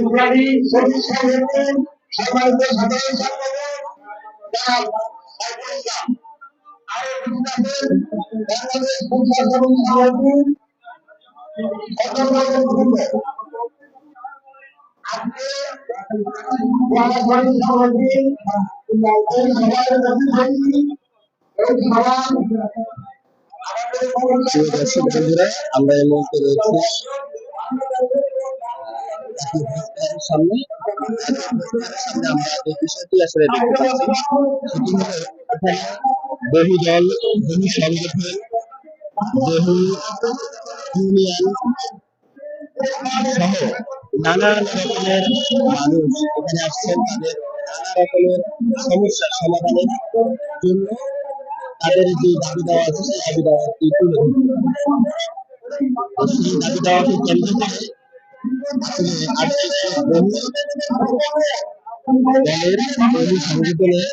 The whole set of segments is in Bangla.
ইত্যাদি শ্রমিক সংগঠন সম্মানিত সাধারণ সম্পাদক আরো বাংলাদেশ শিক্ষা শ্রমিক সমিতির আজকে সমিতির আমরা এই মুহূর্তে রয়েছি সামনে আমরা যে বিষয়টি আসলে দেখতে পাচ্ছি সেটি হলো বহু দল, বহু সংগঠন, বহু ইউনিয়ন সহ নানা রকমের মানুষ এখানে আসছেন তাদের নানা রকমের সমস্যার সমাধানের জন্য তাদের যে দাবি দেওয়া আছে সেই দাবি দেওয়াটি তুলে ধরবে। সেই দাবি দেওয়াকে কেন্দ্র করে আসলে আজকে বহু দলের বহু সংগঠনের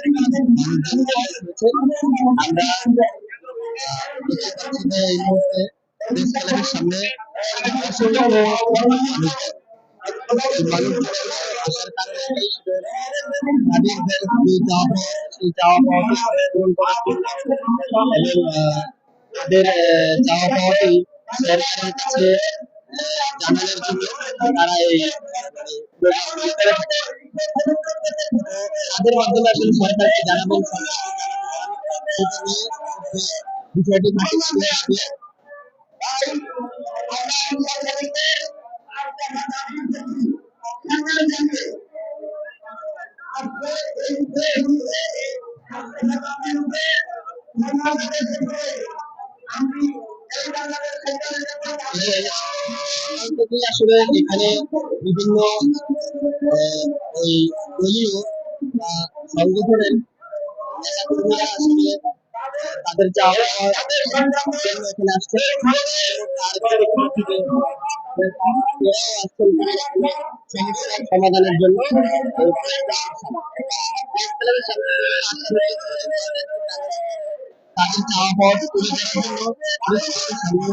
আমরা দেখতে পাচ্ছি যে এই মুহূর্তে প্রেস ক্লাবের সামনে আসার কারণে সেই চাওয়া পাওয়াটি পূরণ করার জন্য এবং তাদের চাওয়া পাওয়াটি সরকারের কাছে জানানোর জন্য তারা এই তাদের মাধ্যমে আসলে সরকারকে জানাবেন বিষয়টি আসলে এখানে বিভিন্ন ওই দলীয় সংগঠনের নেতাকর্মীরা আসলে তাদের চাওয়া এখানে আসছে সমস্যার সমাধানের জন্য তাদের চাওয়া পাওয়া তুলে দেওয়ার জন্য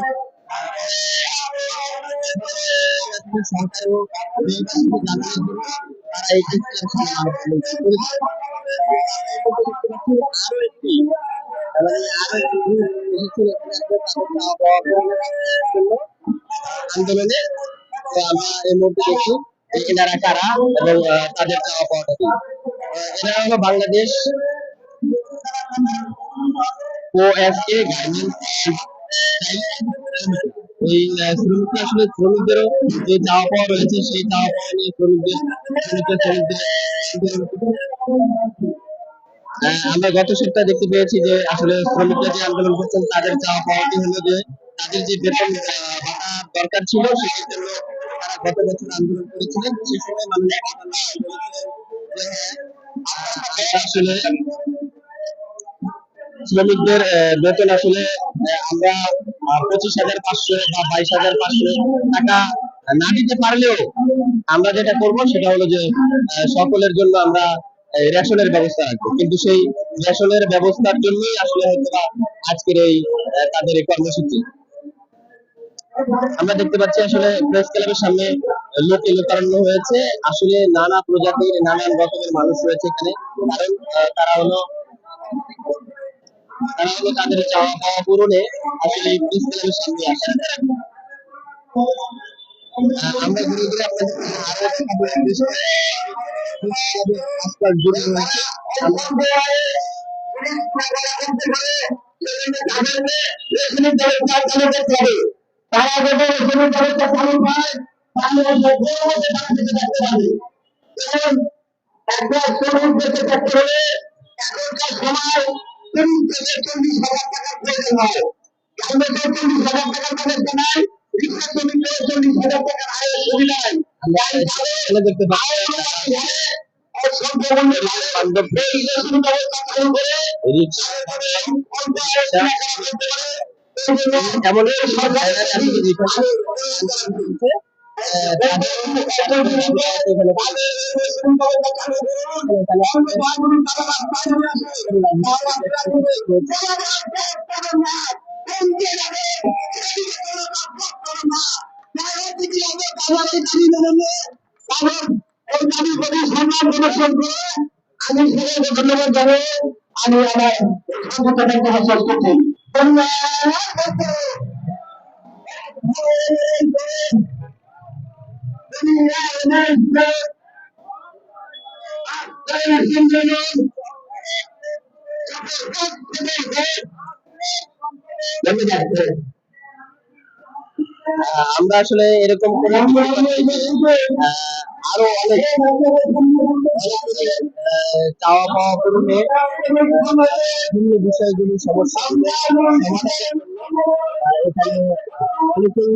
সরকারও জানানোর জন্য তারা এই আন্দোলনে আমরা এই মুহূর্তে দেখি এনারা কারা এবং তাদের চাওয়া পাওয়াটা কি। এরা হলো বাংলাদেশ OSA গার্মেন্টস এই শ্রমিকরা আসলে শ্রমিকদেরও যে চাওয়া পাওয়া রয়েছে সেই চাওয়া পাওয়া নিয়ে আমরা গত সপ্তাহে দেখতে পেয়েছি যে আসলে শ্রমিকরা যে আন্দোলন করছেন তাদের চাওয়া পাওয়াটি হলো যে তাদের যে বেতন দরকার ছিল সেটার জন্য তারা গত বছর আন্দোলন করেছিলেন। সেই সময় মাননীয় আসলে শ্রমিকদের বেতন আসলে আমরা 25,500 বা 22,500 টাকা না দিতে পারলেও আমরা যেটা করব সেটা হলো যে সকলের জন্য আমরা রেশনের ব্যবস্থা রাখবো, কিন্তু সেই রেশনের ব্যবস্থার জন্যই আসলে হয়তো আজকের এই তাদের এই কর্মসূচি। আমরা দেখতে পাচ্ছি আসলে প্রেস ক্লাবের সামনে লোকে লোকারণ্য হয়েছে। আসলে নানা প্রজাতির নানান রকমের মানুষ রয়েছে এখানে, কারণ তারা হলো তাদের চাওয়া পাওয়া পূরণে আসলে প্রেস ক্লাবের সামনে আসে। আমরা ধীরে ধীরে দেখতে পাচ্ছি এমন এই দাবির প্রতি সম্মান প্রদর্শন করে আমি সবাইকে ধন্যবাদ জানাই। আমি আমার সংক্ষিপ্ত বক্তব্য শেষ করছি। ধন্যবাদ। আমরা আসলে এরকম কোনো আরো অনেক চাওয়া পাওয়া পূরণে বিভিন্ন বিষয়গুলি সমস্যা সমাধানের জন্য এখানে অনেকেই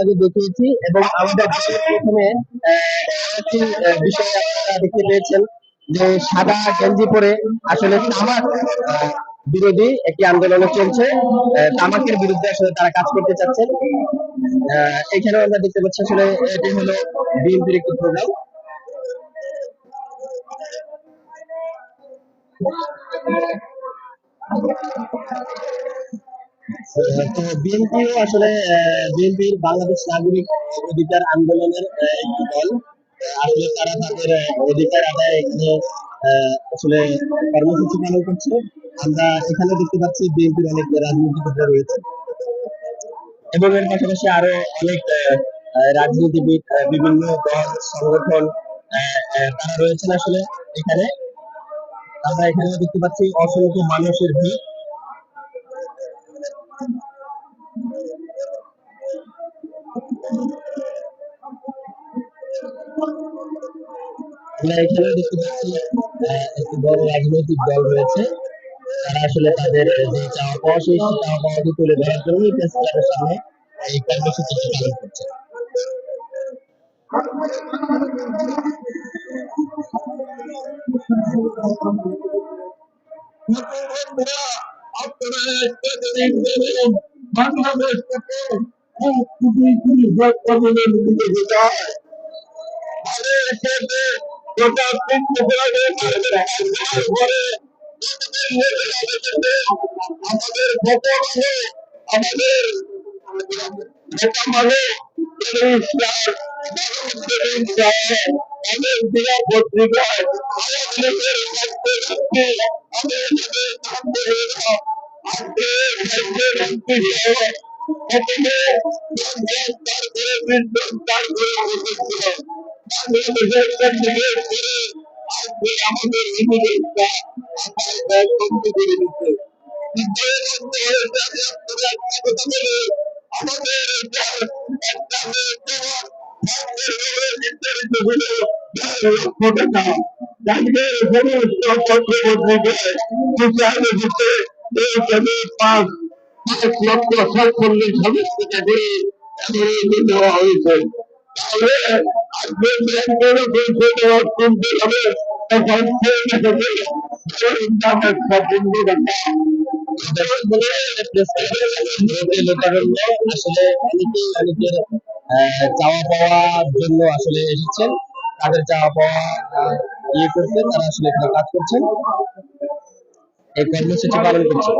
আগে দেখিয়েছি এবং আমাদের প্রথমে একটি বিষয় আপনারা দেখতে পেয়েছেন যে সাদা গেঞ্জি পরে আসলে তামাক বিরোধী একটি আন্দোলন চলছে। তামাকের বিরুদ্ধে আসলে তারা কাজ করতে চাচ্ছেন। এখানেও আমরা দেখতে পাচ্ছি আসলে এটি হলো বিএনপির একটি প্রোগ্রাম। তো বিএনপিও আসলে বিএনপির বাংলাদেশ নাগরিক অধিকার আন্দোলনের একটি দল। আসলে তারা তাদের অধিকার আদায় এখানে আসলে কর্মসূচি পালন করছে। আমরা এখানে দেখতে পাচ্ছি বিএনপির অনেক রাজনীতিবিদরা রয়েছে এবং এর পাশাপাশি আরো অনেক রাজনীতিবিদ বিভিন্ন দল সংগঠন তারা রয়েছেন আসলে এখানে। আমরা এখানে দেখতে পাচ্ছি অসংখ্য মানুষের ভিড়। আমরা এখানে দেখতে পাচ্ছি একটি বড় রাজনৈতিক দল রয়েছে। তারা আসলে তাদের যে চাওয়া পাওয়া সেই চাওয়া পাওয়াকে তুলে ধরার জন্য প্রেস ক্লাবের সামনে এই কর্মসূচিটি পালন করছে। বাংলাদেশ থেকে 1,30,000 দিকে যেতে হয়। গোটা 3 বছরের পরে আমাদের নেতা আমাদের নেতা মানে অনেক দিনা পত্রিকায় আমাদের ইমিগ্রেশনটা বন্ধ করে দিচ্ছে। পাঁচ 5,47,000 টাকা করে দেওয়া হয়েছে। তাহলে আজকে ব্যাংকেরও পৌঁছে দেওয়া কিনতে হবে তখন আসলে অনেকেই অনেকের চাওয়া পাওয়ার জন্য আসলে এসেছেন। তাদের চাওয়া পাওয়া ইয়ে করতে তারা আসলে এখানে কাজ করছেন, এই কর্মসূচি পালন করছেন।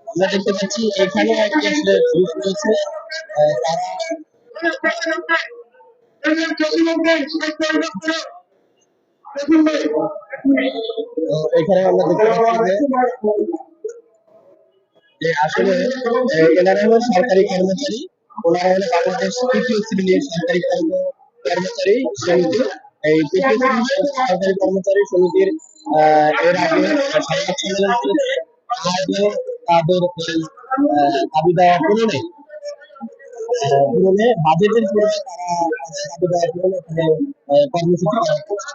আমরা দেখতে পাচ্ছি এখানে একটি আসলে গ্রুপ রয়েছে। এখানে আমরা দেখতে পাচ্ছি যে আসলে এনারা হলো সরকারি কর্মচারী। ওনারা হলো বাংলাদেশ তৃতীয় শ্রেণীর সরকারি কর্মচারী সমিতি। এই তৃতীয় শ্রেণীর সরকারি কর্মচারী সমিতির এর আগে সংবাদ সম্মেলন করেছে। আজও তাদের দাবি দেওয়া পূরণে বাজেটের পূরণে তারা দাবি দেওয়া পূরণে এখানে কর্মসূচি পালন করছে।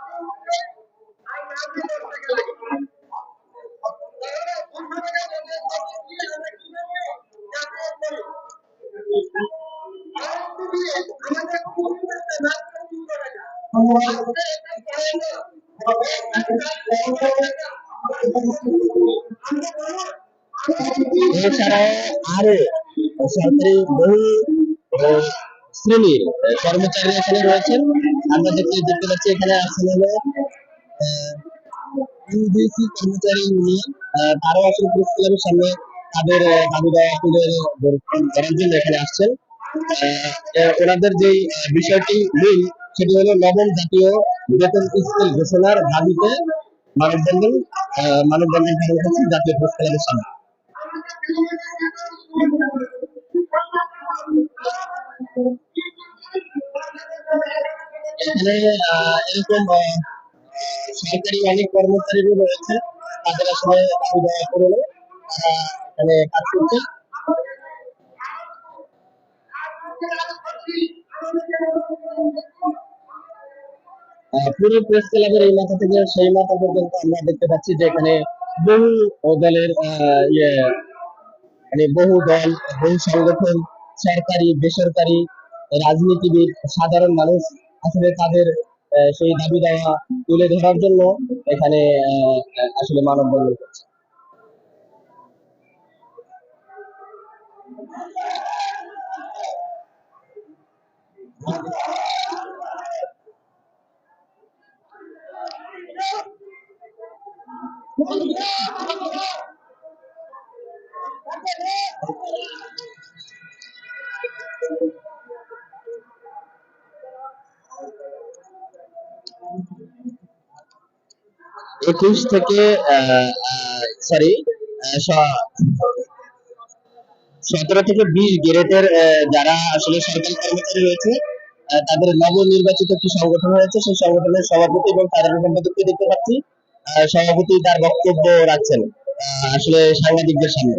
এছাড়াও আরো সরকারি বহু শ্রেণীর কর্মচারী এখানে রয়েছেন। আমরা দেখতে পাচ্ছি এখানে আছেন হলো ইউজিসি কর্মচারী ইউনিয়ন তারাও আসলে প্রেস ক্লাবের সামনে তাদের দাবি দাওয়া তুলে ধরার জন্য এখানে আসছেন। ওনাদের যে বিষয়টি মূল সেটি হলো নবম জাতীয় বেতন স্কেল ঘোষণার দাবিতে মানববন্ধন মানববন্ধন কর্মসূচি জাতীয় প্রেস ক্লাবের সামনে। এখানে এরকম সরকারি অনেক কর্মচারীও রয়েছে, তাদের আসলে দাবি দেওয়া পূরণে তারা এখানে কাজ করছে। পুরো প্রেস ক্লাবের এই মাথা থেকে সেই মাথা পর্যন্ত আমরা দেখতে পাচ্ছি যে এখানে বহু দলের মানে বহু দল, বহু সংগঠন, সরকারি বেসরকারি, রাজনীতিবিদ, সাধারণ মানুষ আসলে তাদের সেই দাবি দাওয়া তুলে ধরার জন্য এখানে আসলে মানববন্ধন করছে। একুশ থেকে সরি 17 থেকে 20 গ্রেডের যারা আসলে সরকারি কর্মচারী রয়েছে, তাদের নবনির্বাচিত একটি সংগঠন হয়েছে, সেই সংগঠনের সভাপতি এবং সাধারণ সম্পাদককে দেখতে পাচ্ছি। সভাপতি তার বক্তব্য রাখছেন আসলে সাংবাদিকদের সামনে।